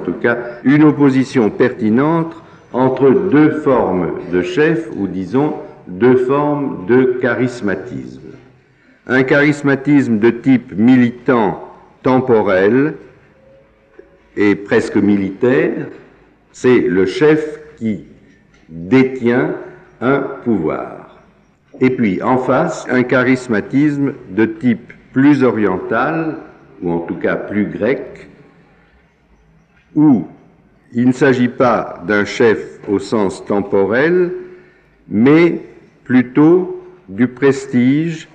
tout cas, une opposition pertinente entre deux formes de chef, ou disons deux formes de charismatisme. Un charismatisme de type militant temporel et presque militaire, c'est le chef qui détient un pouvoir. Et puis en face, un charismatisme de type plus oriental, ou en tout cas plus grec, où il ne s'agit pas d'un chef au sens temporel, mais plutôt du prestige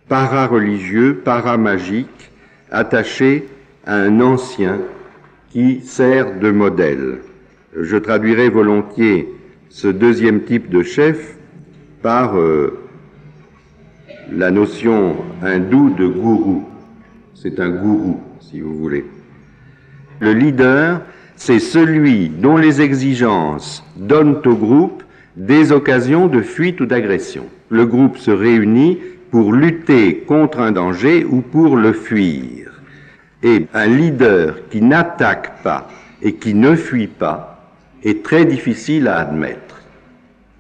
para-religieux, para-magique, attaché à un ancien qui sert de modèle. Je traduirai volontiers ce deuxième type de chef par la notion hindoue de gourou. C'est un gourou, si vous voulez. Le leader, c'est celui dont les exigences donnent au groupe des occasions de fuite ou d'agression. Le groupe se réunit pour lutter contre un danger ou pour le fuir. Et un leader qui n'attaque pas et qui ne fuit pas est très difficile à admettre.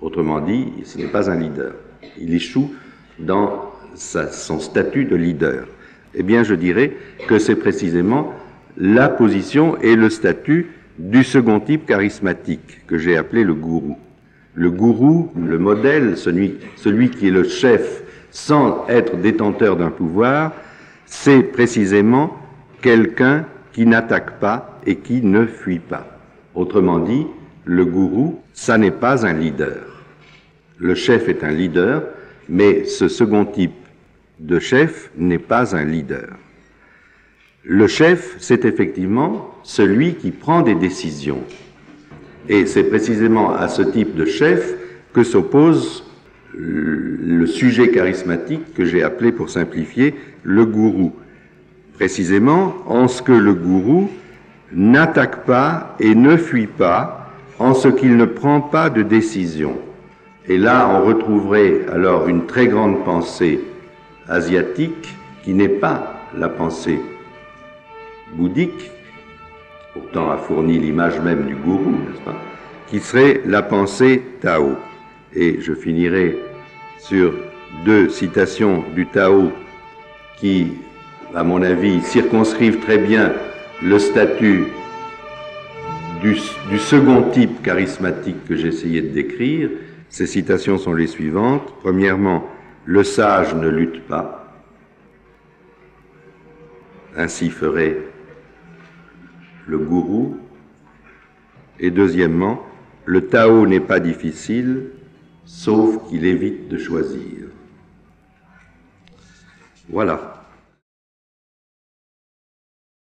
Autrement dit, ce n'est pas un leader. Il échoue dans son statut de leader. Eh bien, je dirais que c'est précisément la position et le statut du second type charismatique que j'ai appelé le gourou. Le gourou, le modèle, celui qui est le chef sans être détenteur d'un pouvoir, c'est précisément quelqu'un qui n'attaque pas et qui ne fuit pas. Autrement dit, le gourou, ça n'est pas un leader. Le chef est un leader, mais ce second type de chef n'est pas un leader. Le chef, c'est effectivement celui qui prend des décisions. Et c'est précisément à ce type de chef que s'oppose le sujet charismatique que j'ai appelé, pour simplifier, le gourou. Précisément en ce que le gourou n'attaque pas et ne fuit pas, en ce qu'il ne prend pas de décision. Et là, on retrouverait alors une très grande pensée asiatique qui n'est pas la pensée bouddhique, pourtant a fourni l'image même du gourou, n'est-ce pas, qui serait la pensée Tao. Et je finirai sur deux citations du Tao qui, à mon avis, circonscrivent très bien le statut du second type charismatique que j'essayais de décrire. Ces citations sont les suivantes. Premièrement, le sage ne lutte pas. Ainsi ferait le gourou. Et deuxièmement, le Tao n'est pas difficile, sauf qu'il évite de choisir. Voilà.